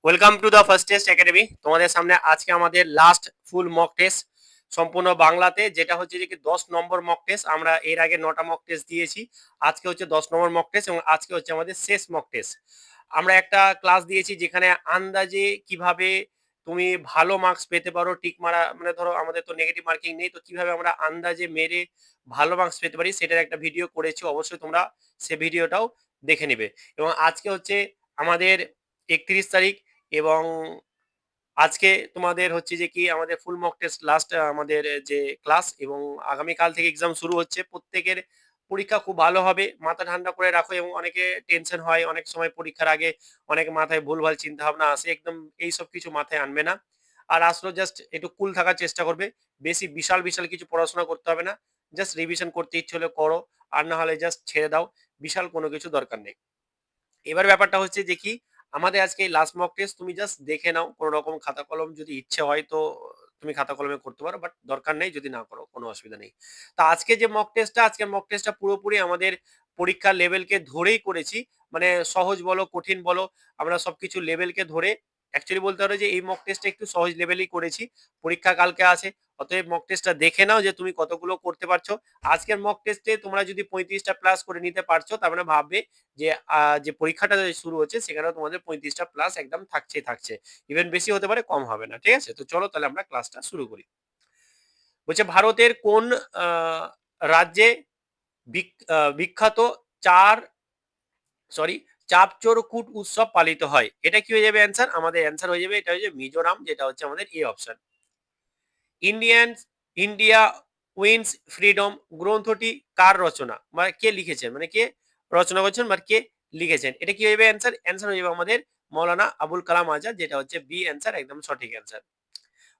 Welcome to the first test academy. তোমাদের সামনে আজকে আমাদের লাস্ট ফুল মক টেস্ট সম্পূর্ণ বাংলাতে, যেটা হচ্ছে যে কি 10 নম্বর মক টেস্ট। আমরা এর আগে 9টা মক টেস্ট দিয়েছি, আজকে হচ্ছে 10 নম্বর মক টেস্ট এবং আজকে হচ্ছে আমাদের শেষ মক টেস্ট। আমরা একটা ক্লাস দিয়েছি যেখানে আন্দাজে কিভাবে তুমি ভালো মার্কস পেতে পারো, টিক মারা মানে ধরো আমাদের তো নেগেটিভ মার্কিং নেই, তো কিভাবে আমরা আন্দাজে মেরে ভালো মার্কস পেতে পারি সেটার একটা ভিডিও করেছি, অবশ্যই তোমরা সে ভিডিওটাও দেখে নিবে। এবং আজকে হচ্ছে আমাদের 31 তারিখ এবং আজকে তোমাদের হচ্ছে যে কি আমাদের ফুল মক টেস্ট লাস্ট আমাদের যে ক্লাস, এবং আগামীকাল থেকে এক্সাম শুরু হচ্ছে। প্রত্যেকের পরীক্ষা খুব ভালো হবে, মাথা ঠান্ডা করে রাখো। এবং অনেকে টেনশন হয় অনেক সময় পরীক্ষার আগে, অনেক মাথায় ভুলভাল চিন্তা ভাবনা আসে, একদম এইসব কিছু মাথায় আনবে না। আর আসলে জাস্ট একটু কুল থাকার চেষ্টা করবে, বেশি বিশাল বিশাল কিছু পড়াশোনা করতে হবে না, জাস্ট রিভিশন করতে ইচ্ছে হলে করো, আর না হলে জাস্ট ছেড়ে দাও, বিশাল কোনো কিছু দরকার নেই। এবার ব্যাপারটা হচ্ছে যে কি আমাদের আজকে এই লাস্ট মক টেস্ট তুমি জাস্ট দেখে নাও, কোনো রকম খাতা কলম যদি ইচ্ছে হয় তো তুমি খাতা কলমে করতে পারো, বাট দরকার নেই, যদি না করো কোনো অসুবিধা নেই। তো আজকে যে মক টেস্টটা, আজকের মক টেস্টটা পুরোপুরি আমাদের পরীক্ষার লেভেলকে ধরেই করেছি। মানে সহজ বলো কঠিন বলো, আমরা সবকিছু লেভেলকে ধরে অ্যাকচুয়ালি বলতে পারো যে এই মক টেস্টটা একটু সহজ লেভেলই করেছি। পরীক্ষা কালকে আছে, অতএব মক টেস্টটা দেখে নাও যে তুমি কতগুলো করতে পারছো। আজকের মক টেস্টে তোমরা যদি 35টা প্লাস করে নিতে পারছো, তার মানে ভাববে যে যে পরীক্ষাটা শুরু হচ্ছে সেখানেও তোমাদের 35টা প্লাস একদম থাকছেই থাকছে। ইভেন বেশি হতে পারে, কম হবে না। ঠিক আছে, তো চলো তাহলে আমরা ক্লাসটা শুরু করি। বলছে ভারতের কোন রাজ্যে বিখ্যাত চার সরি চাপচোরকুট উৎসব পালিত হয়? এটা কি হয়ে যাবে অ্যান্সার? আমাদের অ্যান্সার হয়ে যাবে, এটা হচ্ছে মিজোরাম, যেটা হচ্ছে আমাদের A option. Indian India wins freedom গ্রন্থটি কার রচনা, মানে কে লিখেছেন, মানে কে রচনা করছেন বা কে লিখেছেন? এটা কি হয়ে যাবে অ্যান্সার? অ্যান্সার হয়ে যাবে আমাদের মৌলানা আবুল কালাম আজাদ, যেটা হচ্ছে বি অ্যান্সার, একদম সঠিক অ্যান্সার।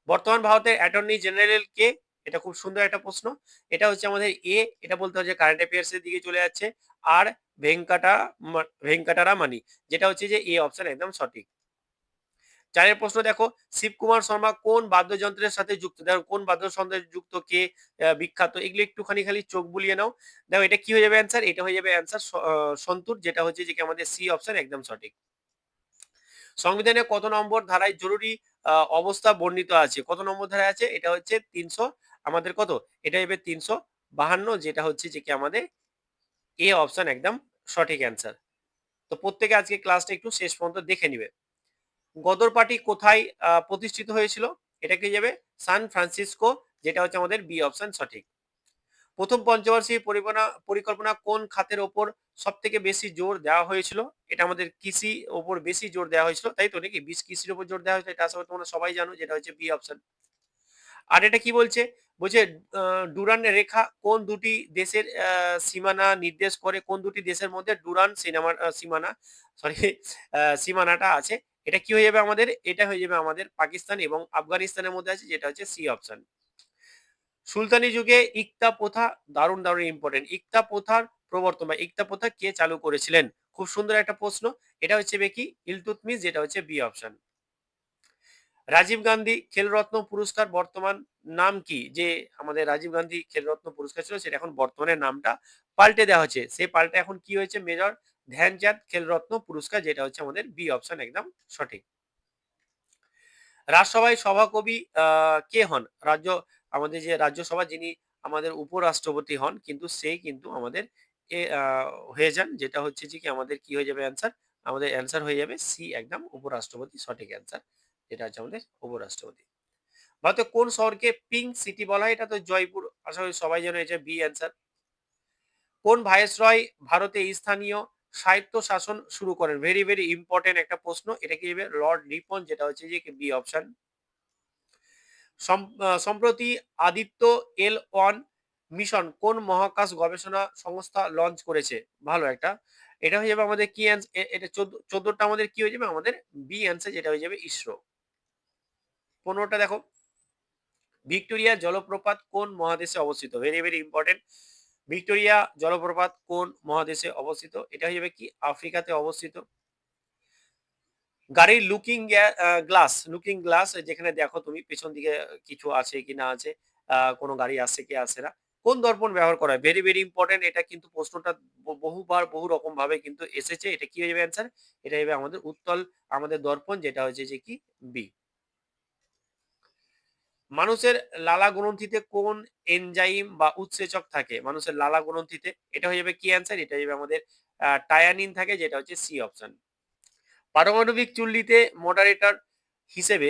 বর্তমান ভারতের অ্যাটর্নি জেনারেল কে? এটা খুব সুন্দর একটা প্রশ্ন। এটা হচ্ছে আমাদের এ, এটা বলতে হচ্ছে কারেন্ট অ্যাফেয়ার্স এর দিকে চলে যাচ্ছে। আর ভেঙ্কাটারামানি, যেটা হচ্ছে যে এ অপশন, একদম সঠিক। চারের প্রশ্ন দেখো, শিবকুমার শর্মা কোন বাদ্যযন্ত্রের সাথে যুক্ত? দেখো কোন বাদ্যযন্ত্রের যুক্ত, কে বিখ্যাত, এগুলো একটুখানি খালি চোখ বুলিয়ে নাও। দেখো এটা কি হয়ে যাবে অ্যান্সার? এটা হয়ে যাবে অ্যান্সার সন্তুর, যেটা হচ্ছে যে কি আমাদের সি অপশন, একদম সঠিক। সংবিধানে কত নম্বর ধারায় জরুরি অবস্থা বর্ণিত আছে? কত নম্বর ধারায় আছে? এটা হচ্ছে 300 আমাদের কত, এটা হবে 352, যেটা হচ্ছে যে কি আমাদের এ অপশন, একদম সঠিক অ্যান্সার। তো প্রত্যেকে আজকে ক্লাসটা একটু শেষ পর্যন্ত দেখে নিবে। গদর পার্টি কোথায় প্রতিষ্ঠিত হয়েছিল? এটা কি যাবে সান ফ্রান্সিসকো, যেটা হচ্ছে আমাদের বি অপশন, সঠিক। প্রথম পঞ্চবার্ষিক পরিকল্পনা কোন খাতের ওপর সব থেকে বেশি জোর দেওয়া হয়েছিল? এটা আমাদের কৃষি ওপর বেশি জোর দেওয়া হয়েছিল, তাই তো নাকি? কৃষির উপর জোর দেওয়া হয়েছিল, এটা আসলে তোমরা সবাই জানো, যেটা হচ্ছে বি অপশন। আর এটা কি বলছে? বলছে ডুরান রেখা কোন দুটি দেশের সীমানা নির্দেশ করে? কোন দুটি দেশের মধ্যে ডুরান সীমানা সরি সীমানাটা আছে? এটা কি হয়ে যাবে আমাদের? এটা হয়ে যাবে আমাদের পাকিস্তান এবং আফগানিস্তানের মধ্যে আছে, যেটা হচ্ছে সি অপশন। সুলতানি যুগে ইকতা প্রথা, দারুণ দারুণ ইম্পর্টেন্ট, ইকতা প্রথার প্রবর্তন বা ইকতা প্রথা কে চালু করেছিলেন? খুব সুন্দর একটা প্রশ্ন। এটা হচ্ছে কি ইলতুৎমিশ, যেটা হচ্ছে বি অপশন। রাজীব গান্ধী খেলরত্ন পুরস্কার বর্তমান নাম কি? যে আমাদের রাজীব গান্ধী খেলরত্ন পুরস্কার ছিল, সেটা এখন বর্তমানে নামটা পাল্টে দেওয়া হচ্ছে, সেই পাল্টে এখন কি হয়েছে? মেজর ধ্যানচাঁদ খেলরত্ন পুরস্কার, যেটা হচ্ছে আমাদের বি অপশন, একদম সঠিক। রাজসভায় সভাকবি কে হন? আমাদের যে রাজ্যসভা, যিনি আমাদের উপরাষ্ট্রপতি হন, কিন্তু সেই কিন্তু আমাদের হয়ে যান, যেটা হচ্ছে যে কি আমাদের কি হয়ে যাবে অ্যান্সার? আমাদের অ্যান্সার হয়ে যাবে সি, একদম উপরাষ্ট্রপতি, সঠিক অ্যান্সার, যেটা হচ্ছে আমাদের উপরাষ্ট্রপতি। ভারতের কোন শহরকে পিঙ্ক সিটি বলা হয়? এটা তো জয়পুর, আশা করি সবাই জানে, এটা বি অ্যান্সার। কোন ভাইসরয় ভারতে স্থানীয় স্বায়ত্ত শাসন শুরু করেন? ভেরি ভেরি ইম্পর্টেন্ট একটা প্রশ্ন। এটা কি হবে? লর্ড রিপন, যেটা হচ্ছে যে বি অপশন। সম্প্রতি আদিত্য এল-1 মিশন কোন মহাকাশ গবেষণা সংস্থা লঞ্চ করেছে? ভালো একটা। এটা হয়ে যাবে আমাদের কি এটা 14টা আমাদের কি হয়ে যাবে? আমাদের বি অ্যান্সার, যেটা হয়ে যাবে ইসরো। 15টা দেখো, ভিক্টোরিয়া জলপ্রপাত কোন মহাদেশে অবস্থিত? Very very important. ভিক্টোরিয়া জলপ্রপাত কোন মহাদেশে অবস্থিত? এটা হয়ে যাবে কি আফ্রিকাতে অবস্থিত। গাড়ির লুকিং গ্লাস যেখানে দেখো তুমি পেছন দিকে কিছু আছে কি না আছে, কোনো গাড়ি আসছে কি আসছে না, কোন দর্পণ ব্যবহার করা হয়? Very, very important. এটা কিন্তু প্রশ্নটা বহুবার বহু রকম ভাবে কিন্তু এসেছে। এটা কি হয়ে যাবে অ্যান্সার? এটা হবে আমাদের উত্তল আমাদের দর্পণ, যেটা হচ্ছে যে কি বি। মানুষের লালা গ্রন্থিতে কোন এনজাইম বা উৎসেচক থাকে? মানুষের লালা গ্রন্থিতে, এটা হয়ে যাবে কি অ্যান্সার? এটা হয়ে যাবে আমাদের টায়ানিন থাকে, যেটা হচ্ছে সি অপশন। পারমাণবিক চুল্লিতে মডারেটর হিসেবে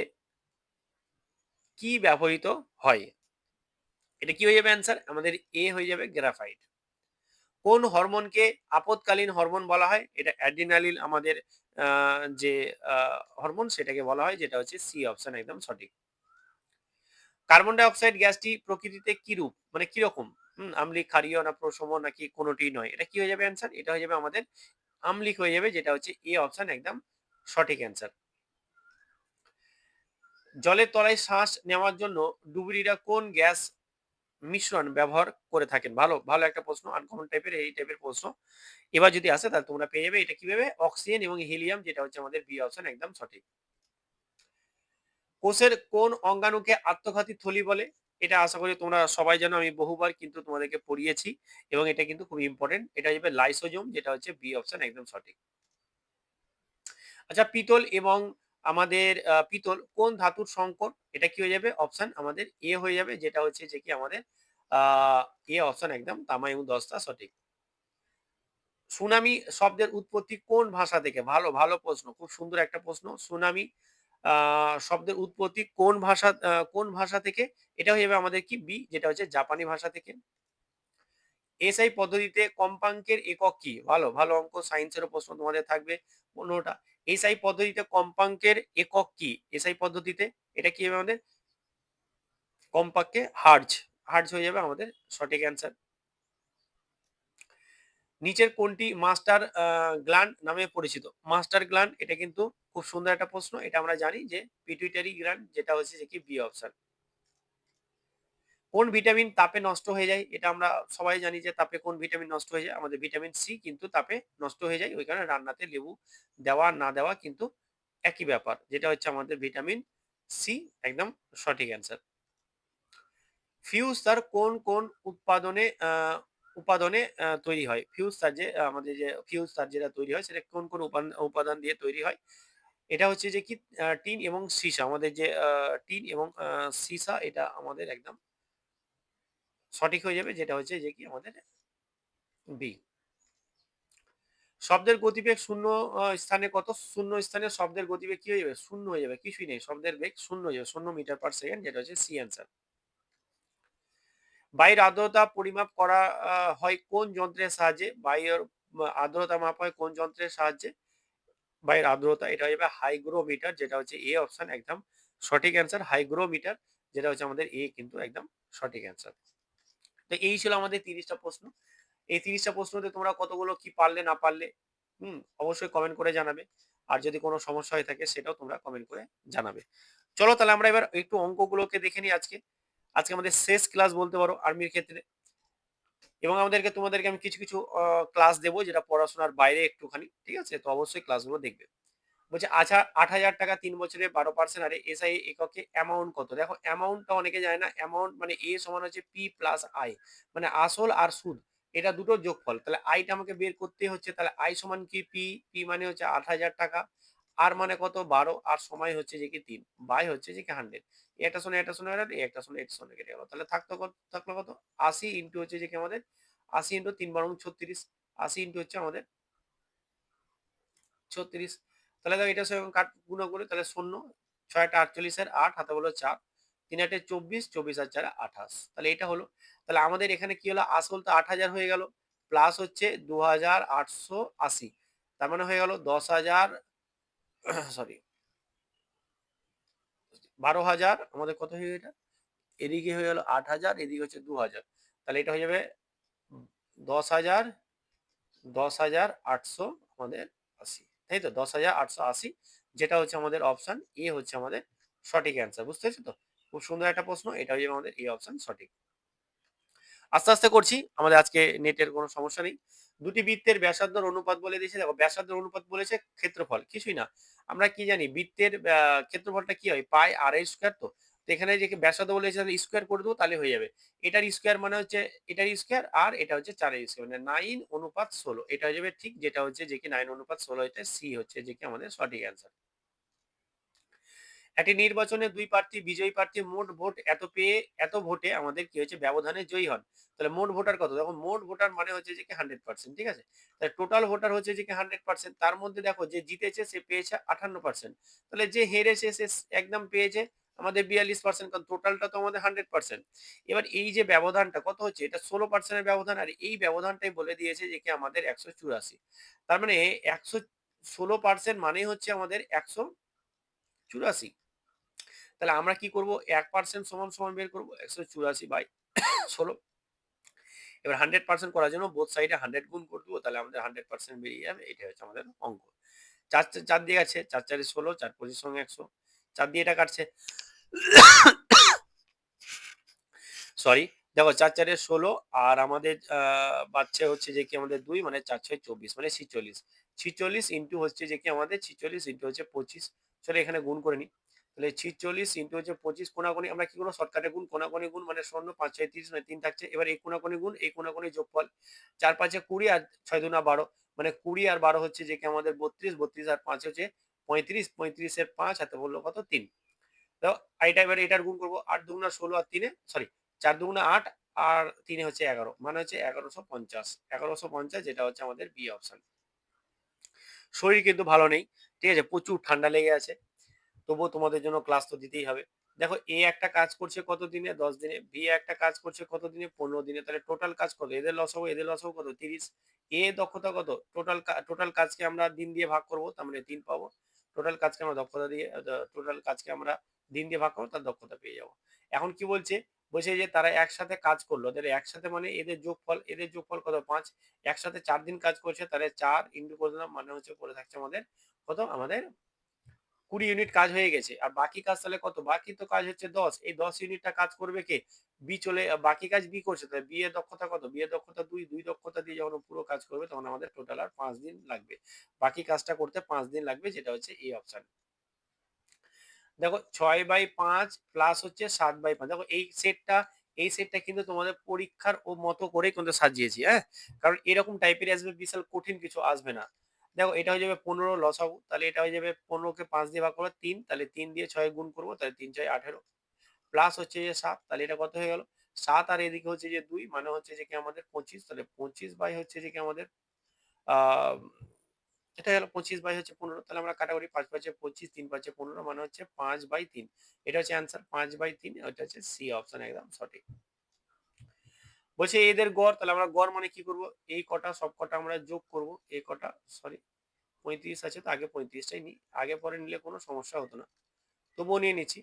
কি ব্যবহৃত হয়? এটা কি হয়ে যাবে অ্যান্সার? আমাদের এ হয়ে যাবে গ্রাফাইট। কোন হরমোনকে আপদকালীন হরমোন বলা হয়? এটা অ্যাড্রিনালিন আমাদের যে হরমোন, সেটাকে বলা হয়, যেটা হচ্ছে সি অপশন একদম সঠিক। কার্বন ডাই অক্সাইড গ্যাসটি প্রকৃতিতে কিরূপ, মানে কিরকম? আম্লিক, ক্ষারীয়, না প্রশম, নাকি কোনোটিই নয়? এটা কি হয়ে যাবে অ্যান্সার? এটা হয়ে যাবে আমাদের আম্লিক হয়ে যাবে, যেটা হচ্ছে এ অপশন একদম সঠিক অ্যান্সার। জলের তলায় শ্বাস নেওয়ার জন্য ডুবুরিরা কোন গ্যাস মিশ্রণ ব্যবহার করে থাকেন? ভালো ভালো একটা প্রশ্ন, আনকমন টাইপের এই টাইপের প্রশ্ন। এবার যদি আসে তাহলে তোমরা পেয়ে যাবে। এটা কিভাবে? অক্সিজেন এবং হিলিয়াম, যেটা হচ্ছে আমাদের বি অপশন একদম সঠিক। কোষের কোন অঙ্গাণুকে আত্মঘাতী থলি বলে? এটা আশা করি তোমরা সবাই জানো, আমি বহুবার কিন্তু তোমাদেরকে পড়িয়েছি এবং এটা কিন্তু খুব ইম্পর্টেন্ট। এটা হবে লাইসোজোম, যেটা হচ্ছে বি অপশন একদম সঠিক। আচ্ছা, পিতল এবং আমাদের পিতল কোন ধাতুর সংকর? এটা কি হয়ে যাবে? অপশন আমাদের এ হয়ে যাবে, যেটা হচ্ছে যে কি আমাদের এ অপশন একদম তামা এবং দস্তা সঠিক। সুনামি শব্দের উৎপত্তি কোন ভাষা থেকে? ভালো ভালো প্রশ্ন, খুব সুন্দর একটা প্রশ্ন। সুনামি শব্দের উৎপত্তি কোন ভাষা থেকে? এটা হয়ে যাবে আমাদের কি বি, যেটা হচ্ছে জাপানি ভাষা থেকে। এসআই পদ্ধতিতে কম্পাঙ্কের একক কি? ভালো ভালো অঙ্ক, সায়েন্সেরও প্রশ্ন তোমাদের থাকবে 15টা। এসআই পদ্ধতিতে কম্পাঙ্কের একক কি? এসআই পদ্ধতিতে এটা কি হবে আমাদের? কম্পাঙ্কে হার্জ। হার্জ হয়ে যাবে আমাদের সঠিক অ্যান্সার। নিচের কোনটি মাস্টার গ্ল্যান্ড নামে পরিচিত? মাস্টার গ্ল্যান্ড, এটা কিন্তু খুব সুন্দর একটা প্রশ্ন। এটা আমরা জানি যে পিটুইটারি গ্ল্যান্ড, যেটা হচ্ছে যে কি বি অপশন। কোন ভিটামিন তাপে নষ্ট হয়ে যায়? এটা আমরা সবাই জানি যে তাপে কোন ভিটামিন নষ্ট হয়ে যায়? আমাদের ভিটামিন সি কিন্তু তাপে নষ্ট হয়ে যায়। ওই কারণে রান্নাতে লেবু দেওয়া না দেওয়া কিন্তু একই ব্যাপার। যেটা হচ্ছে আমাদের ভিটামিন সি একদম সঠিক অ্যান্সার। ফিউজ তার কোন উৎপাদনে উপাদানে তৈরি হয়? ফিউজ তার যে আমাদের যে ফিউজ তার যেটা তৈরি হয়, সেটা কোন উপাদান দিয়ে তৈরি হয়? এটা হচ্ছে যে কি টিন এবং সীসা। আমাদের যে টিন এবং সীসা, এটা আমাদের একদম সঠিক হয়ে যাবে, যেটা হচ্ছে যে কি আমাদের বি। শব্দের গতিবেগ শূন্য স্থানে কত? শূন্য স্থানে শব্দের গতিবেগ কি হয়ে যাবে? শূন্য হয়ে যাবে, কিছুই নেই, শব্দের বেগ শূন্য হয়ে যাবে, 0 মিটার পার সেকেন্ড, যেটা হচ্ছে সি অ্যান্সার। বায়ুর আর্দ্রতা পরিমাপ করা হয় কোন যন্ত্রের সাহায্যে? বায়ুর আর্দ্রতা মাপা হয় কোন যন্ত্রের সাহায্যে? বায়ুর আর্দ্রতা, এটা হয়ে যাবে হাইগ্রোমিটার, যেটা হচ্ছে এ অপশন একদম সঠিক অ্যান্সার। হাইগ্রোমিটার, যেটা হচ্ছে আমাদের এ কিন্তু একদম সঠিক অ্যান্সার। তো এই ছিল আমাদের 30টা প্রশ্ন। এই 30টা প্রশ্নতে তোমরা কতগুলো কি পারলে না পারলে অবশ্যই কমেন্ট করে জানাবে। আর যদি কোনো সমস্যা হয়ে থাকে সেটাও তোমরা কমেন্ট করে জানাবে। চলো তাহলে আমরা এবার একটু অঙ্কগুলোকে দেখে নিই আজকে। আজকে আমাদের শেষ ক্লাস বলতে পারো আর্মির ক্ষেত্রে, এবং তোমাদেরকে আমি কিছু কিছু ক্লাস দেবো যেটা পড়াশোনার বাইরে একটুখানি, ঠিক আছে? তো অবশ্যই ক্লাসগুলো দেখবে। বলছে আচ্ছা, ৮,০০০ টাকা ৩ বছরে ১২% হারে এসআই এককে অ্যামাউন্ট কত? দেখো অ্যামাউন্টটা অনেকে জানে না। অ্যামাউন্ট মানে এ সমান হচ্ছে পি প্লাস আই, মানে আসল আর সুদ, এটা দুটোর যোগফল। তাহলে আইটা আমাকে বের করতে হচ্ছে। তাহলে আই সমান কি পি, পি মানে হচ্ছে ৮,০০০ টাকা, আর মানে কত ১২, আর সময় হচ্ছে যে কি ৩, বাই হচ্ছে যে কি ১০০। এটা শোনে এটা শোনে একটা শোনে এটা শোনে কেটে গেল। তাহলে থাকলো কত? ৮০ ইন্টু হচ্ছে যে কি আমাদের ৮০ ইন্টু ৩ × ৩৬, ৮০ ইন্টু হচ্ছে আমাদের ৩৬। তাহলে দেখো এটার সঙ্গে গুণ করে, তাহলে ০, ৬ টা ৪৮ এর ৮ হাতে বলো ৪, ৩ ৮ ২৪, ২৪ আর ৪ ২৮। তাহলে এটা হলো। তাহলে আমাদের এখানে কি হলো? আসল তো ৮,০০০ হয়ে গেল, প্লাস হচ্ছে ২,৮৮০। তার মানে হয়ে গেল ১০,০০০, সরি ১২,০০০। আমাদের কত হয়ে গেল এটা? এদিকে হয়ে গেল ৮,০০০, এদিকে হচ্ছে ২,০০০। তাহলে এটা হয়ে যাবে ১০,০০০, ১০,৮০০ আমাদের ৮০, তাই তো? ১০,৮৮০, যেটা হচ্ছে আমাদের অপশন এ হচ্ছে আমাদের সঠিক অ্যান্সার। বুঝতে পেরেছো তো? খুব সুন্দর একটা প্রশ্ন। এটা হচ্ছে আমাদের এ অপশন সঠিক। আস্তে আস্তে করছি, আমাদের আজকে নেটের কোনো সমস্যা নেই। দুটি বৃত্তের ব্যাসার্ধর অনুপাত বলে দিয়েছে। দেখো ব্যাসার্ধের অনুপাত বলেছে, ক্ষেত্রফল কিছুই না। আমরা কি জানি? বৃত্তের ক্ষেত্রফলটা কি হয়? পাই আর স্কয়ার। তো তো এখানে যে ব্যাসার্ধ বলেছে তাহলে স্কোয়ার করে দেবো তাহলে হয়ে যাবে। এটার স্কোয়ার মানে হচ্ছে এটার স্কোয়ার আর এটা হচ্ছে 4 এর স্কোয়ার মানে 9:16 এটা হয়ে যাবে ঠিক যেটা হচ্ছে যে কি 9:16 এটা সি হচ্ছে যে কি আমাদের সঠিক অ্যান্সার। একটি নির্বাচনে 2 প্রার্থী বিজয়ী প্রার্থী মোট ভোট এত পেয়ে এত ভোটে আমাদের কি হয়েছে ব্যবধানে জয়ী হন। তাহলে মোট ভোটার কত? দেখো মোট ভোটার মানে হচ্ছে যে কি 100%, ঠিক আছে? তাহলে টোটাল ভোটার হচ্ছে যে কি 100%, তার মধ্যে দেখো যে জিতেছে সে পেয়েছে 58%। তাহলে যে হেরেছে সে একদম পেয়েছে আমাদের 42%, কারণ টোটালটা তো আমাদের 100%। এবার এই যে ব্যবধানটা কত হচ্ছে, এটা 16% এর ব্যবধান, আর এই ব্যবধানটাই বলে দিয়েছে যে কি আমাদের 184। তার মানে 116% মানেই হচ্ছে আমাদের 184। তাহলে আমরা কি করব, 1% সমান সমান বের করব 184/16। এবার 100% করার জন্য বোথ সাইডে 100 গুণ করে দেবো, তাহলে আমাদের 100% বেরিয়ে যাবে। এটা হচ্ছে আমাদের অঙ্ক। 4 দিয়ে গেছে, 4 4 16, 4 25 সঙ্গে 100, 4 দিয়ে এটা কাটছে, সরি। দেখো 4 4 16 আর আমাদের বাচ্চা হচ্ছে যে কি আমাদের 2 মানে 4 6 24 মানে 46। 46 ইনটু হচ্ছে যে কি আমাদের 46 ইনটু হচ্ছে 25। চলো এখানে গুণ করে নিই। তাহলে 46 ইনটু হচ্ছে 25 কোনাকুনি আমরা কি করব, শর্টকাটে গুণ, কোনাকুনি গুণ মানে শূন্য, 5 6 30 মানে 3 থাকছে। এবার এই কোনাকুনি গুণ, এই কোনাকুনি যোগফল, 4 5 20 আর 6 2 12 মানে 20 আর 12 হচ্ছে যে কি আমাদের 32, 32 আর 5 হচ্ছে 35, 35 এর 5 হাতে বললো কত 3। তো এইটা এবার এটার গুণ করবো, 8 দুগুণা 16 আর 3 সরি 4 দুগুণা 8 আর 3 হচ্ছে 11 মানে হচ্ছে 1150, 1150 যেটা হচ্ছে আমাদের বি অপশন। শরীর কিন্তু ভালো নেই, ঠিক আছে, প্রচুর ঠান্ডা লেগে আছে, তবুও তোমাদের জন্য ক্লাস তো দিতেই হবে। দেখো এ একটা কাজ করছে কত দিনে, 10 দিনে, বি একটা কাজ করছে কত দিনে, 15 দিনে, তাহলে টোটাল কাজ কত, এদের লস হবে, এদের লস হবে কত 30। এ দক্ষতা কত, টোটাল কাজকে আমরা দিন দিয়ে ভাগ করব, তার মানে 3 পাবো। টোটাল কাজকে আমরা দক্ষতা দিয়ে টোটাল কাজকে আমরা দিন দিয়ে ভাগ করবো, তার দক্ষতা পেয়ে যাবো। এখন কি বলছে, বলছে যে তারা একসাথে কাজ করলো, তাহলে একসাথে মানে এদের যোগফল কত 5। একসাথে 4 দিন কাজ করছে, তাহলে 4 ইন্টু করে দিলাম মানে হচ্ছে পড়ে থাকছে আমাদের কত, আমাদের 20 ইউনিট কাজ হয়ে গেছে। আর বাকি কাজ তাহলে কত, বাকি তো কাজ হচ্ছে 10, এই 10 ইউনিটটা কাজ করবে কে, বি চলে, বাকি কাজ বি করছে, তাহলে বি এর দক্ষতা কত, বি এর দক্ষতা 2, 2 দক্ষতা দিয়ে যখন পুরো কাজ করবে তখন আমাদের টোটাল আর 5 দিন লাগবে, বাকি কাজটা করতে 5 দিন লাগবে, যেটা হচ্ছে এই অপশন। দেখো 6/5 প্লাস হচ্ছে 7/5, দেখো এই সেটটা কিন্তু তোমাদের পরীক্ষার ও মতো করে কিন্তু সাজিয়েছি, হ্যাঁ, কারণ এরকম টাইপের আসবে, বিশাল কঠিন কিছু আসবে না। দেখো এটা হয়ে যাবে 15 লসাগু, তাহলে এটা হয়ে যাবে 15 কে 5 দিয়ে ভাগ করবো 3, তাহলে 3 দিয়ে 6 গুণ করবো, তাহলে 3 6 18 প্লাস হচ্ছে যে 7, তাহলে এটা কত হয়ে গেল 7, আর এদিকে হচ্ছে যে 2 মানে হচ্ছে যে কি আমাদের 25, তাহলে 25 বাই হচ্ছে যে কি আমাদের আহ এটা গেল 25 বাই হচ্ছে 15, তাহলে আমরা কাটাকুটি 5 5 25, 3 5 15 মানে হচ্ছে 5/3, এটা হচ্ছে অ্যান্সার 5/3, এটা হচ্ছে সি অপশন একদম সঠিক। বলছে এদের গড়, তাহলে আমরা গড় মানে কি করব, এই কটা সব কটা আমরা যোগ করব, এই কটা সরি 35 আছে তো আগে 35টাই নি, আগে পরে নিলে কোনো সমস্যা হতো না, তবুও নিয়ে নিচ্ছি,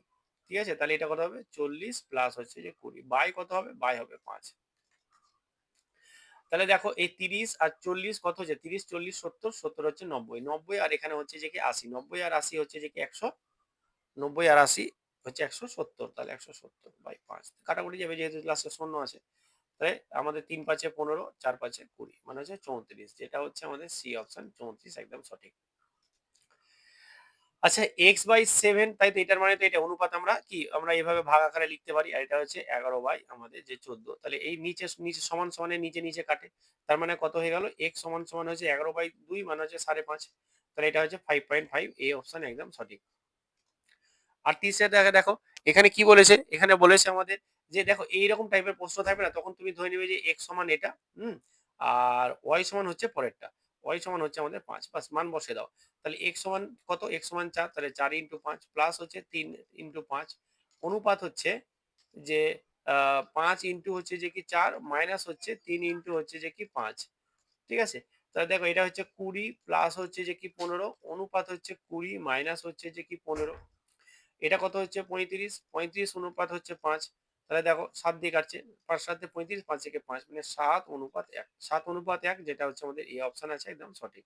ঠিক আছে। তাহলে এটা কত হবে 40 প্লাস হচ্ছে যে 20 বাই কত হবে, বাই হবে 5। তাহলে দেখো এই 30 আর 40 কত হচ্ছে, 30 40 70, 70 হচ্ছে 90, 90 আর এখানে হচ্ছে যে কি 80, 90 আর 80 হচ্ছে যে কি 100, 90 আর 80 হচ্ছে 170, তাহলে 170/5 কাটাকুটি যাবে যেহেতু লাস্টে শূন্য আছে। তাহলে আমাদের 3 5 15, 4 5 20 মানে হচ্ছে 34, যেটা হচ্ছে আমাদের সি অপশন 34 একদম সঠিক। আচ্ছা x/7, তাই তো এটার মানে তো এটা অনুপাত, আমরা কি আমরা এইভাবে ভাগ আকারে লিখতে পারি, আর এটা হচ্ছে 11 বাই আমাদের যে 14, তাহলে এই নিচে নিচে সমান সমানের নিচে নিচে কাটে, তার মানে কত হয়ে গেল x সমান সমান হচ্ছে 11/2 মানে হচ্ছে 5.5, তাহলে এটা হচ্ছে 5.5, এই অপশন একদম সঠিক। আর তিসরা দেখো দেখো এখানে কি বলেছে, এখানে বলেছে আমাদের যে দেখো এইরকম টাইপের প্রশ্ন থাকবে না, তখন তুমি ধরে নিবে যে x সমান এটা, আর y সমান হচ্ছে পরেরটা, y সমান হচ্ছে আমাদের 5, বাস মান বসে দাও। তাহলে x সমান কত, x সমান 4, তাহলে 4 ইন্টু 5 প্লাস হচ্ছে 3 ইন্টু 5 অনুপাত হচ্ছে যে 5 ইন্টু হচ্ছে যে কি 4 মাইনাস হচ্ছে 3 ইন্টু হচ্ছে যে কি 5, ঠিক আছে। তাহলে দেখো এটা হচ্ছে 20 প্লাস হচ্ছে যে কি 15 অনুপাত হচ্ছে 20 মাইনাস হচ্ছে যে কি 15, এটা কত হচ্ছে 35, 35 অনুপাত হচ্ছে 5, তাহলে দেখো 7 দিয়ে কাটছে, 5 7 35, 5 থেকে 5 মানে 7:1, 7:1, যেটা হচ্ছে আমাদের এই অপশন আছে একদম সঠিক।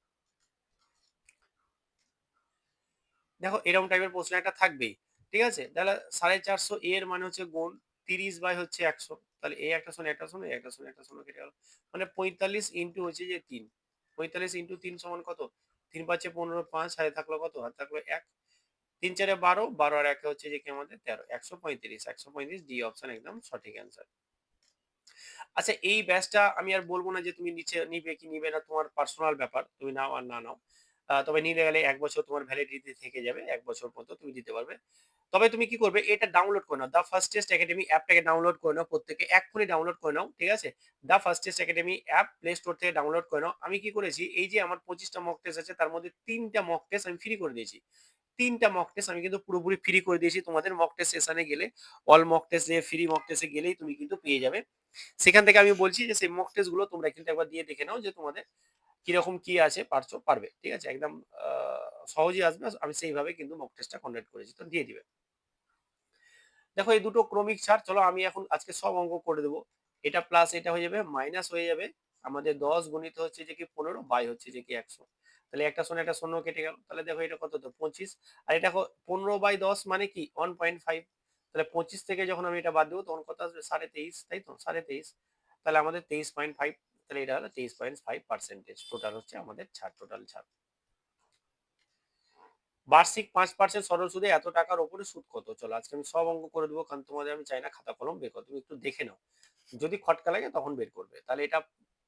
দেখো এরকম টাইপের প্রশ্ন একটা থাকবেই, ঠিক আছে। তাহলে 450 এর মানে হচ্ছে গুণ 30 বাই হচ্ছে 100, তাহলে এই একটা শূন্য একটা শূন্য একটা শূন্য একটা শূন্য কেটে গেল, মানে 45 ইন্টু হচ্ছে যে 3, 45 ইন্টু 3 সমান কত, 3 5 15, 5 হাতে থাকলো কত, হাতে থাকলো 1, 3 4 এ 12, 12 আর 1 হচ্ছে যে কি আমাদের 13, 135, 135 ডি অপশন একদম সঠিক অ্যান্সার। আচ্ছা, এই ব্যাচটা আমি আর বলব না যে তুমি নিবে কি নিবে না, তোমার পার্সোনাল ব্যাপার। তুমি নাও আর না নাও। তবে নিতে গেলে ১ বছর তোমার ভ্যালিডিটি থেকে যাবে। ১ বছর পর্যন্ত তুমি দিতে পারবে। তবে তুমি কি করবে, এটা ডাউনলোড করে নাও। দ্য ফার্স্ট টেস্ট একাডেমি অ্যাপটাকে ডাউনলোড করে নাও প্রত্যেকে। এক্ষুনি ডাউনলোড করে নাও। ঠিক আছে? The first test academy app play store থেকে ডাউনলোড করে নাও। আমি কি করেছি, এই যে আমার 25 টা মক টেস্ট আছে তার মধ্যে ৩ টা মক টেস্ট আমি ফ্রি করে দিয়েছি। ৩ টা মক টেস্ট আমি কিন্তু পুরোপুরি ফ্রি করে দিয়েছি। তোমাদের মক টেস্ট সেশনে গেলে, অল মক টেস্ট যে ফ্রি মক টেস্টে গেলেই তুমি কিন্তু পেয়ে যাবে। সেখান থেকে আমি বলছি যে সেই মক টেস্ট গুলো তোমরা কিন্তু একবার দিয়ে দেখে নাও যে তোমাদের কিরকম কি আছে, পারবে। ঠিক আছে? একদম সহজেই আসবে। আমি সেইভাবে কিন্তু মক টেস্টটা কন্ডাক্ট করেছি। তো দিয়ে দিবে। দেখো এই দুটো ক্রমিক ছাড়, চলো আমি এখন আজকে সব অঙ্ক করে দেবো। এটা প্লাস এটা হয়ে যাবে, মাইনাস হয়ে যাবে। আমাদের 10 গুণিত হচ্ছে যে কি 15 বাই হচ্ছে যে কি 100। তাহলে একটা শূন্য একটা শূন্য কেটে গেল। তাহলে দেখো এটা কত, তো 25। আর এটা 15/10 মানে কি 1.5। তাহলে 25 থেকে যখন আমি এটা বাদ দেবো তখন কত আসবে, 23.5, তাই তো 23.5। তাহলে আমাদের 23.5, তাহলে এটা হলো 23.5% টোটাল হচ্ছে আমাদের ছাড়, টোটাল ছাড়। বার্ষিক 5% সরল সুদে এত টাকার উপরে সুদ কত? চলো আজকে আমি সব অঙ্ক করে দেবো, কারণ তোমাদের আমি চাই না খাতা কলম বের করো, তুমি একটু দেখে নাও। যদি খটকা লাগে তখন বের করবে। তাহলে এটা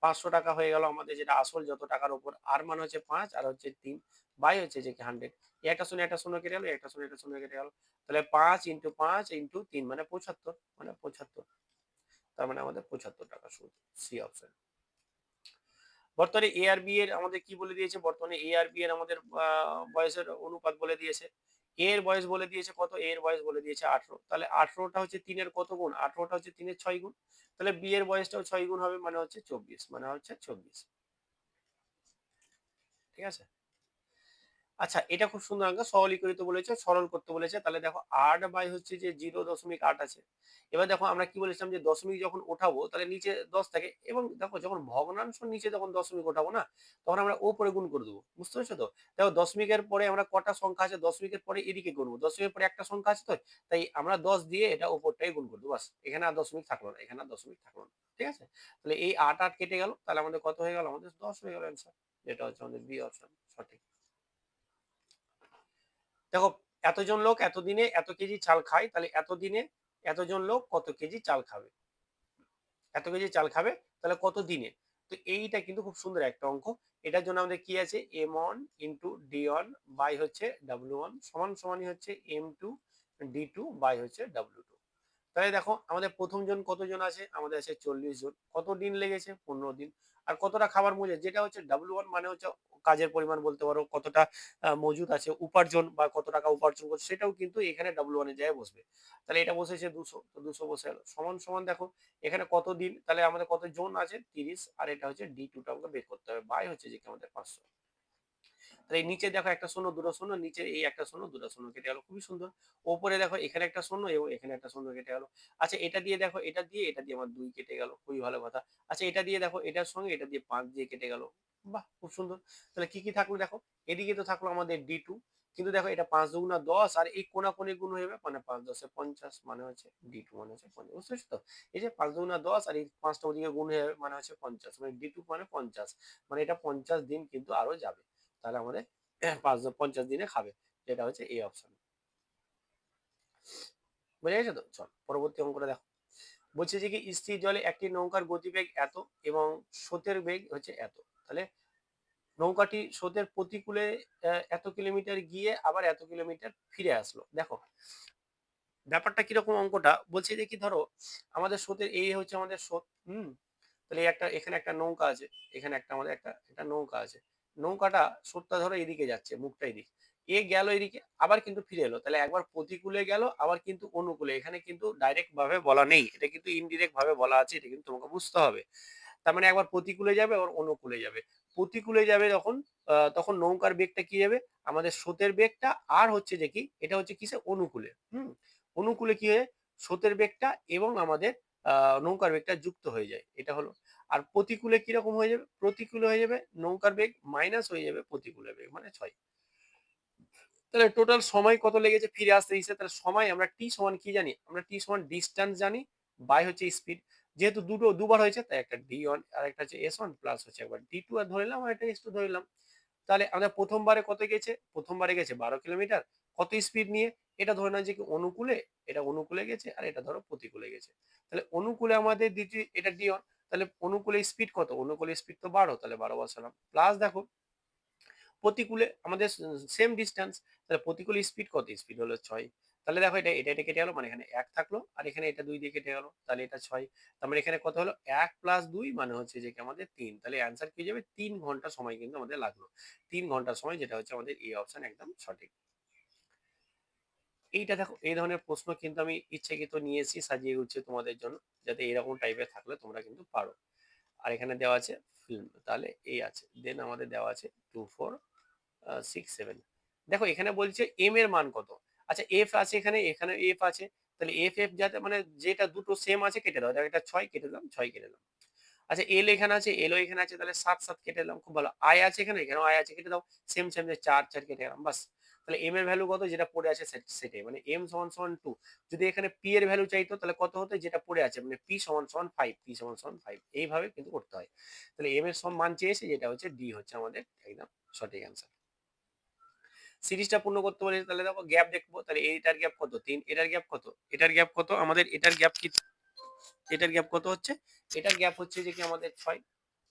500 টাকা হয়ে গেল আমাদের, যেটা আসল যত টাকার উপর। আর মান হচ্ছে 5 আর হচ্ছে 3 বাই হচ্ছে যে কি 100। একটা শূন্য একটা শূন্য কেটে গেল, একটা শূন্য একটা শূন্য কেটে গেল। তাহলে 5 ইন্টু 5 ইন্টু 3 মানে 75, মানে 75। তার মানে আমাদের 75 টাকা সুদ। C option. বর্তমানে এ আর বি এর আমাদের কি বলে দিয়েছে, বর্তমানে এ আর বি এর আমাদের বয়সের অনুপাত বলে দিয়েছে। এ এর বয়স বলে দিয়েছে কত, এ এর বয়স বলে দিয়েছে 18। তাহলে 18টা হচ্ছে 3 এর কত গুণ, 18টা হচ্ছে 3 এর 6 গুণ। তাহলে বি এর বয়সটাও 6 গুণ হবে, মানে হচ্ছে 24, মানে হচ্ছে 24। ঠিক আছে? আচ্ছা, এটা খুব সুন্দর অঙ্ক, সরলীকৃত বলেছে, সরল করতে বলেছে। তাহলে দেখো 8 বাই হচ্ছে যে 0.8 আছে। এবার দেখো আমরা কি বলেছিলাম যে দশমিক যখন ওঠাবো তাহলে নিচে 10 থাকে, এবং দেখো যখন ভগ্নাংশ নিচে যখন দশমিক ওঠাবো না, তখন আমরা ওপরে গুণ করে দেবো। বুঝতে পেরেছো তো? দেখো দশমিকের পরে আমরা কটা সংখ্যা আছে, দশমিকের পরে এদিকে গুনবো, দশমিকের পরে একটা সংখ্যা আছে, তো তাই আমরা 10 দিয়ে এটা ওপরটাই গুণ করে দেবো। বাস, এখানে আর দশমিক থাকলো না, এখানে আর দশমিক থাকলো না। ঠিক আছে? তাহলে এই 8 8 কেটে গেল, তাহলে আমাদের কত হয়ে গেল, আমাদের 10 হয়ে গেল অ্যান্সার। যেটা হচ্ছে আমাদের বি অপশন সঠিক। দেখো, এতজন লোক এতদিনে এত কেজি চাল খায়, তাহলে এতদিনে এতজন লোক কত কেজি চাল খাবে, এত কেজি চাল খাবে, তাহলে কত দিনে। তো এইটা কিন্তু খুব সুন্দর একটা অঙ্ক। এটার জন্য আমাদের কি আছে, m1 ইন্টু d1 বাই হচ্ছে w1 সমান সমানই হচ্ছে m2 d2 বাই হচ্ছে w2। তাহলে দেখো আমাদের প্রথম জন কতজন আছে, আমাদের আছে 40 জন। কত দিন লেগেছে, 15 দিন। আর কতটা খাবার মজুদ, যেটা হচ্ছে W1 মানে হচ্ছে কাজের পরিমাণ বলতে পারো, কতটা মজুদ আছে, উপার্জন বা কত টাকা উপার্জন করছে, সেটাও কিন্তু এখানে W1 এর জায়গায় বসবে। তাহলে এটা বসেছে 200, তো 200 বসে গেল। সমান সমান দেখো এখানে কত দিন, তাহলে আমাদের কত জন আছে 30, আর এটা হচ্ছে D2 টা আমাকে বের করতে হবে, বাই হচ্ছে যে কি আমাদের 500। তাহলে এই নিচে দেখো একটা শূন্য দুটো শূন্য, নিচে এই একটা শূন্য দুটো শূন্য কেটে গেল, খুবই সুন্দর। ওপরে দেখো এখানে একটা শূন্য এবং এখানে একটা শূন্য কেটে গেল। আচ্ছা, এটা দিয়ে দেখো, এটা দিয়ে আমার 2 কেটে গেল, খুবই ভালো কথা। আচ্ছা, এটা দিয়ে দেখো, এটার সঙ্গে এটা দিয়ে 5 দিয়ে কেটে গেল। বাহ, খুব সুন্দর। তাহলে কি কি থাকলো দেখো, এদিকে তো থাকলো আমাদের D2, কিন্তু দেখো এটা 5 দুগুণা 10, আর এই কোনাকুনি গুণ হয়ে যাবে, মানে 5 10 এ 50, মানে হচ্ছে D2 মানে হচ্ছে 50। বুঝতে পারছো তো? এই যে 5 দুগুণা 10 আর এই 5টা ওদিকে গুণ হয়ে যাবে, মানে হচ্ছে 50, মানে D2 মানে 50, মানে এটা 50 দিন কিন্তু আরো যাবে। তাহলে আমাদের 50 দিনে খাবে, যেটা হচ্ছে এ অপশন। বুঝে গেছো তো? চল পরবর্তী অঙ্কটা দেখো। বলছে যে কি স্থির জলে একটি নৌকার গতিবেগ এত এবং স্রোতের বেগ হচ্ছে এত। তাহলে নৌকাটি স্রোতের প্রতিকূলে এত কিলোমিটার গিয়ে আবার এত কিলোমিটার ফিরে আসলো। দেখো ব্যাপারটা কিরকম, অঙ্কটা বলছে যে কি, ধরো আমাদের স্রোতের এই হচ্ছে আমাদের স্রোত। তাহলে একটা এখানে একটা নৌকা আছে, এখানে একটা আমাদের একটা একটা নৌকা আছে। নৌকাটা স্রোতটা ধরো এদিকে যাচ্ছে, মুখটা এদিকে, এ গেল এদিকে, আবার কিন্তু ফিরে এলো। তাহলে একবার প্রতিকূলে গেল, আবার কিন্তু অনুকূলে। এখানে কিন্তু ডাইরেক্ট ভাবে বলা নেই, এটা কিন্তু ইনডিরেক্ট ভাবে বলা আছে, এটা কিন্তু তোমাকে বুঝতে হবে। তার মানে একবার প্রতিকূলে যাবে, আবার অনুকূলে যাবে। প্রতিকূলে যাবে যখন, তখন নৌকার বেগটা কি যাবে, আমাদের স্রোতের বেগটা, আর হচ্ছে যে কি এটা হচ্ছে কিসে, অনুকূলে। অনুকূলে কি হয়, স্রোতের বেগটা এবং আমাদের নৌকার বেগটা যুক্ত হয়ে যায়, এটা হলো। আর প্রতিকূলে কিরকম হয়ে যাবে, প্রতিকূলে হয়ে যাবে নৌকার বেগ মাইনাস হয়ে যাবে প্রতিকূলের বেগ, মানে 6। তাহলে টোটাল সময় কত লেগেছে ফিরে আসতে দিচ্ছে, তাহলে সময় আমরা টি সমান কি জানি, আমরা টি সমান ডিস্টেন্স জানি, বাই হচ্ছে স্পিড। যেহেতু দুবার হয়েছে, তাই একটা D1 আর একটা হচ্ছে S1 প্লাস হচ্ছে একবার D2 আর ধরে নিলাম, আর একটা S2 ধরে নিলাম। তাহলে আমরা প্রথমবারে কত গেছে, প্রথমবারে গেছে 12 কিলোমিটার, কত স্পিড নিয়ে, এটা ধরে না যে কি অনুকূলে, এটা অনুকূলে গেছে আর এটা ধরো প্রতিকূলে গেছে। তাহলে অনুকূলে আমাদের দ্বিতীয় এটা d1, তাহলে অনুকূলে স্পিড কত, অনুকূলে স্পিড তো 12, তাহলে 12 বসালাম। প্লাস দেখো প্রতিকূলে আমাদের সেম ডিস্টেন্স, তাহলে প্রতিকূলে স্পিড কত, স্পিড হলো 6। তাহলে দেখো এটা এটা এটা কেটে গেল, মানে এখানে 1 থাকলো আর এখানে এটা 2 দিয়ে কেটে গেল, তাহলে এটা 6। তার মানে এখানে কত হলো, 1 প্লাস 2 মানে হচ্ছে যে কি আমাদের 3। তাহলে অ্যান্সার কি যাবে, 3 ঘন্টা সময় কিন্তু আমাদের লাগলো। 3 ঘন্টার সময়, যেটা হচ্ছে আমাদের এই অপশন একদম সঠিক। এইটা দেখো, এই ধরনের প্রশ্ন কিন্তু আমি ইচ্ছাকৃত নিয়ে এসেছি সাজিয়ে গুছিয়ে তোমাদের জন্য, যাতে এরকম টাইপের থাকলে তোমরা কিন্তু পারো। আর এখানে দেওয়া আছে ফিল্ম, তাহলে এই আছে, দেন আমাদের দেওয়া আছে 2 4 6 7। দেখো এখানে বলছে এম এর মান কত। আচ্ছা এফ আছে, এখানে এখানে এফ আছে, তাহলে এফ এফ যাতে মানে যেটা দুটো সেম আছে কেটে দাও, দেখো এটা 6 কেটে দিলাম, 6 কেটে দিলাম। আচ্ছা এল এখানে আছে, এলও এখানে আছে, তাহলে 7 7 কেটে দিলাম, খুব ভালো। আই আছে এখানে, এখানেও আই আছে, কেটে দাও। সেম সেম, যে 4 4 কেটে গেলাম, বাস। তাহলে এম এর ভ্যালু কত, যেটা পড়ে আছে সেটাই, মানে এম সমান সমান 2। যদি এখানে পি এর ভ্যালু চাইতো তাহলে কত হতো, যেটা পড়ে আছে, মানে পি সমান সমান 5, পি সমান সমান 5, এইভাবে কিন্তু করতে হয়। তাহলে এম এর সম মান চেয়েছে, যেটা হচ্ছে ডি হচ্ছে আমাদের একদম সঠিক অ্যান্সার। সিরিজটা পূর্ণ করতে বলে, তাহলে দেখো গ্যাপ দেখবো, তাহলে এটার গ্যাপ কত 3, এটার গ্যাপ কত, এটার গ্যাপ কত আমাদের, এটার গ্যাপ কি, এটার গ্যাপ কত হচ্ছে, এটার গ্যাপ হচ্ছে যে কি আমাদের 6,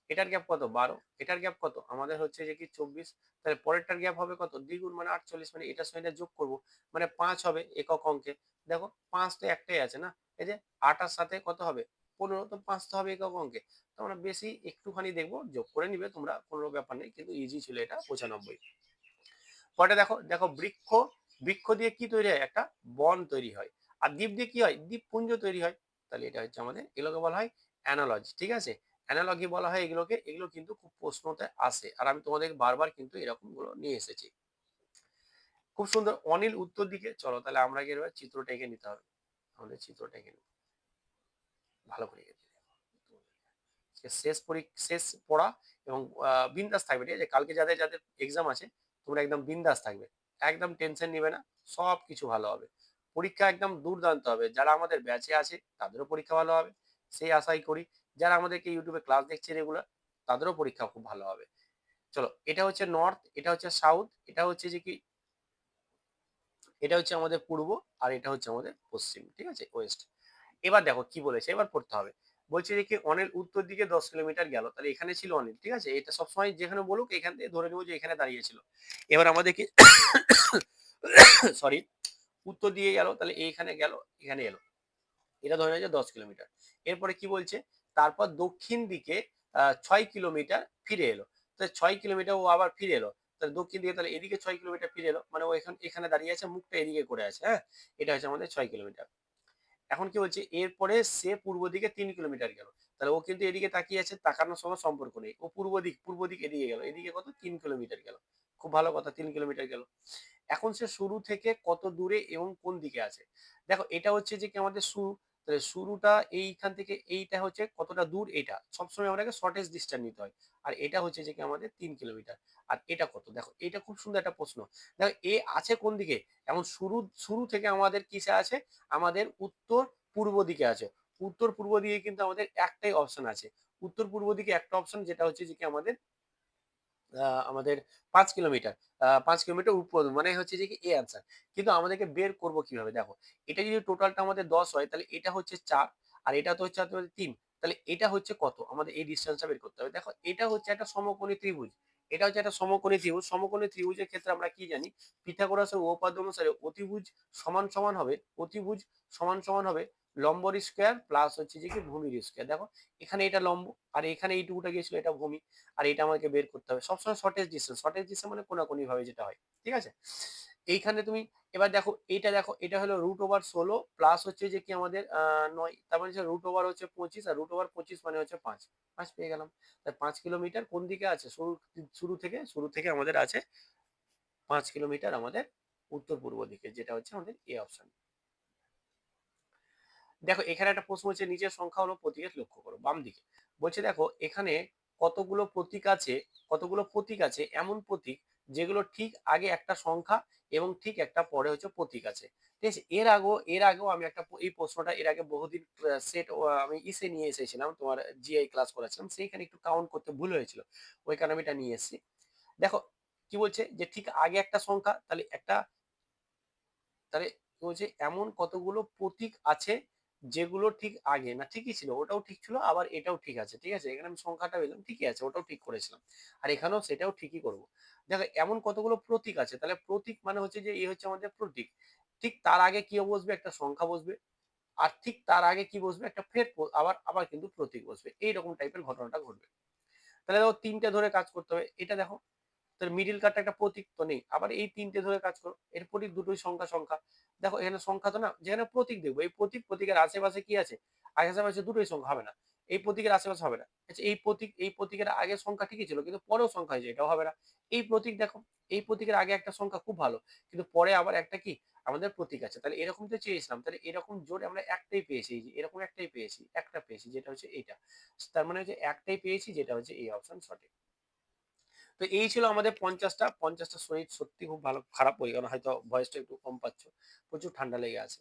এটার গ্যাপ কত 12, এটার গ্যাপ কত আমাদের হচ্ছে যে কি 24। তাহলে পরেরটার গ্যাপ হবে কত, দ্বিগুণ মানে 48, মানে এটার সঙ্গে যোগ করব, মানে 5 হবে একক অঙ্কে। দেখো 5 তো একটাই আছে না, এই যে 8 এর সাথে কত হবে 15, তো 5 তো হবে একক অঙ্কে। তো আমরা বেশি একটুখানি দেখবো, যোগ করে নিবে তোমরা, কোনো ব্যাপার নেই, কিন্তু ইজি ছিল এটা 95। পরে দেখো, দেখো বৃক্ষ, বৃক্ষ দিয়ে কি তৈরি হয়, একটা বন তৈরি হয়। আর দ্বীপ দিয়ে কি হয়, দ্বীপপুঞ্জ তৈরি হয়। তাহলে এটা হচ্ছে আমাদের, এগুলোকে বলা হয় অ্যানালজি, ঠিক আছে, অ্যানালজি বলা হয় এগুলোকে। এগুলো কিন্তু খুব প্রশ্নতে আসে, আর আমি তোমাদের বারবার কিন্তু এরকম গুলো নিয়ে এসেছি। খুব সুন্দর, অনিল উত্তর দিকে, চলো তাহলে আমরা গিয়ে এবার চিত্রটা এঁকে নিতে হবে, আমাদের চিত্রটা এঁকে নিতে ভালো করে এঁকে দিতে হবে। শেষ শেষ পড়া, এবং বিন্দাস থাকবে, ঠিক আছে। কালকে যাদের যাদের এক্সাম আছে, তোমরা একদম বিন্দাস থাকবে, একদম টেনশন নিবে না, সব কিছু ভালো হবে। পরীক্ষা একদম দুর্দান্ত হবে, যারা আমাদের ব্যাচে আছে তাদেরও পরীক্ষা ভালো হবে, সেই আশাই করি। যারা আমাদেরকে ইউটিউবে ক্লাস দেখছে রেগুলার, তাদেরও পরীক্ষা খুব ভালো হবে। চলো, এটা হচ্ছে নর্থ, এটা হচ্ছে সাউথ, এটা হচ্ছে যে কি, এটা হচ্ছে আমাদের পূর্ব, আর এটা হচ্ছে আমাদের পশ্চিম, ঠিক আছে, ওয়েস্ট। এবার দেখো কি বলেছে, এবার পড়তে হবে। বলছে যে কি অনিল উত্তর দিকে 10 কিলোমিটার গেল, তাহলে এখানে ছিল অনিল, ঠিক আছে, এটা সবসময় যেখানে বলুক এখান থেকে ধরে নেবো যে এখানে দাঁড়িয়েছিল। এবার আমাদেরকে সরি, উত্তর দিয়ে গেল, তাহলে এইখানে গেল, এখানে এলো, এটা ধরে নেওয়া যায় 10 কিলোমিটার। এরপরে কি বলছে, তারপর দক্ষিণ দিকে 6 কিলোমিটার ফিরে এলো, তাহলে 6 কিলোমিটার ও আবার ফিরে এলো, তাহলে দক্ষিণ দিকে, তাহলে এদিকে 6 কিলোমিটার ফিরে এলো, মানে ও এখানে দাঁড়িয়ে আছে, মুখটা এদিকে করে আছে, হ্যাঁ। এটা হচ্ছে আমাদের 6 কিলোমিটার। এখন কি বলছে, এরপরে সে পূর্ব দিকে 3 কিলোমিটার গেল, তাহলে ও কিন্তু এদিকে তাকিয়ে আছে, তাকানোর সময় সম্পর্ক নেই, ও পূর্ব দিক এদিকে গেল, এদিকে কত 3 কিলোমিটার গেল, খুব ভালো কথা, 3 কিলোমিটার গেল। এখন সে শুরু থেকে কত দূরে এবং কোন দিকে আছে। দেখো এটা হচ্ছে যে কি আমাদের শুরু, তাহলে শুরুটা এইখান থেকে, এইটা হচ্ছে কতটা দূর, এটা সবসময় আমাদেরকে শর্টেস্ট ডিস্টেন্স নিতে হয়। আর এটা হচ্ছে যে কি আমাদের 3 কিলোমিটার। আর এটা কত, দেখো এটা খুব সুন্দর একটা প্রশ্ন। দেখো এ আছে কোন দিকে, এখন শুরু শুরু থেকে আমাদের কিসে আছে, আমাদের উত্তর পূর্ব দিকে আছে। উত্তর পূর্ব দিকে কিন্তু আমাদের একটাই অপশন আছে, উত্তর পূর্ব দিকে একটা অপশন, যেটা হচ্ছে যে কি আমাদের আমাদের 5 কিলোমিটার, 5 কিলোমিটার উপর, মানে হচ্ছে যে কি এ অ্যান্সার। কিন্তু আমাদেরকে বের করব কিভাবে, দেখো এটা যদি টোটালটা আমাদের 10 হয়, তাহলে এটা হচ্ছে 4, আর এটা তো হচ্ছে আমাদের 3, তাহলে এটা হচ্ছে কত, আমাদের এই ডিস্টেন্সটা বের করতে হবে। দেখো এটা হচ্ছে একটা সমকোণী ত্রিভুজ, এটা হচ্ছে একটা সমকোণী ত্রিভুজ। সমকোণী ত্রিভুজের ক্ষেত্রে আমরা কি জানি, পিথাগোরাসের উপপাদ্য অনুসারে অতিভুজ সমান সমান হবে, অতিভুজ সমান সমান হবে লম্বর স্কোয়ার প্লাস হচ্ছে যে কি ভূমির স্কোয়ার। দেখো এখানে এটা লম্ব, আর এখানে এইটুকুটা গিয়েছিল এটা ভূমি, আর এটা আমাকে বের করতে হবে। সবসময় শর্টেজ ডিস্টেন্স, শর্টেজ ডিস্টেন্স মানে কোনাকুনি ভাবে যেটা হয়, ঠিক আছে। এইখানে তুমি এবার দেখো, এইটা দেখো, এটা হলো √16 প্লাস হচ্ছে যে কি আমাদের 9, তার মানে √25 আর √25 মানে হচ্ছে 5, 5 পেয়ে গেলাম। তাই 5 কিলোমিটার কোন দিকে আছে, শুরু থেকে আমাদের আছে 5 কিলোমিটার আমাদের উত্তর পূর্ব দিকে, যেটা হচ্ছে আমাদের এ অপশন। দেখো এখানে একটা প্রশ্ন হচ্ছে, নিচের সংখ্যা হলো প্রতীকের লক্ষ্য করো, বাম দিকে। বলছে দেখো এখানে কতগুলো প্রতীক আছে, কতগুলো প্রতীক আছে, এমন প্রতীক যেগুলো ঠিক আগে একটা সংখ্যা এবং ঠিক একটা পরে হচ্ছে প্রতীক আছে, ঠিক আছে। এর আগেও আমি একটা এই প্রশ্নটা এর আগে বহুদিন সেট আমি ইসে নিয়ে এসেছিলাম, তোমার জিআই ক্লাস করেছিলাম, সেইখানে একটু কাউন্ট করতে ভুল হয়েছিল, ওই কারণে আমি এটা নিয়ে এসেছি। দেখো কি বলছে, যে ঠিক আগে একটা সংখ্যা, তাহলে একটা তাহলে কি বলছে এমন কতগুলো প্রতীক আছে যেগুলো ঠিক আগে না ঠিকই ছিল, ওটাও ঠিক ছিল, আবার এটাও ঠিক আছে। ঠিক আছে, এখানে আমি সংখ্যাটা পেলাম, ঠিকই আছে, ওটাও ঠিক করেছিলাম, আর এখানেও সেটাও ঠিকই করব। দেখো এমন কতগুলো প্রতীক আছে, তাহলে প্রতীক মানে হচ্ছে যে এই হচ্ছে আমাদের প্রতীক। ঠিক তার আগে কি বসবে, একটা সংখ্যা বসবে, আর ঠিক তার আগে কি বসবে, একটা ফের আবার আবার কিন্তু প্রতীক বসবে, এইরকম টাইপের ঘটনাটা ঘটবে। তাহলে দেখো তিনটে ধরে কাজ করতে হবে, এটা দেখো তার মিডিল কার্ডটা একটা প্রতীক তো নেই, আবার এই তিনটে ধরে কাজ করো, এর প্রতীক দুটোই সংখ্যা সংখ্যা। দেখো এখানে সংখ্যা তো না, যেখানে প্রতীক দেখবো এই প্রতীক প্রতীকের আশেপাশে কি আছে, আশেপাশে দুটোই সংখ্যা হবে না, এই প্রতীকের আশেপাশে হবে না। আচ্ছা এই প্রতীকের আগে সংখ্যা ঠিকই ছিল কিন্তু পরেও সংখ্যা হয়েছে, এটাও হবে না। এই প্রতীক দেখো, এই প্রতীকের আগে একটা সংখ্যা খুব ভালো, কিন্তু পরে আবার একটা কি আমাদের প্রতীক আছে, তাহলে এরকম তো চেয়েছিলাম, তাহলে এরকম জোট আমরা একটাই পেয়েছি, এই যে এরকম একটাই পেয়েছি, একটা পেয়েছি যেটা হচ্ছে এইটা, তার মানে হচ্ছে একটাই পেয়েছি যেটা হচ্ছে এই অপশন সঠিক। তো এই ছিল আমাদের 50টা শরীর সত্যি খুব ভালো খারাপ ওই কারণে হয়তো ভয়েসটা একটু কম পাচ্ছ, প্রচুর ঠান্ডা লেগে আছে।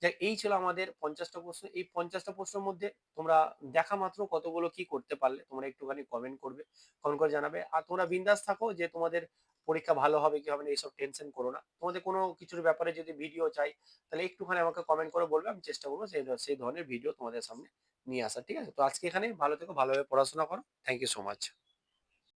যাক এই ছিল আমাদের 50টা প্রশ্ন, এই 50টা প্রশ্নের মধ্যে তোমরা দেখা মাত্র কতগুলো কি করতে পারলে তোমরা একটুখানি কমেন্ট করবে, কমেন্ট করে জানাবে। আর তোমরা বিন্দাস থাকো যে তোমাদের পরীক্ষা ভালো হবে কি হবে না এইসব টেনশন করো না, তোমাদের কোনো কিছুর ব্যাপারে যদি ভিডিও চাই তাহলে একটুখানি আমাকে কমেন্ট করে বলবে, আমি চেষ্টা করবো সেই ধরনের ভিডিও তোমাদের সামনে নিয়ে আসা। ঠিক আছে, তো আজকে এখানে ভালো থেকো, ভালোভাবে পড়াশোনা করো, থ্যাংক ইউ সো মাচ।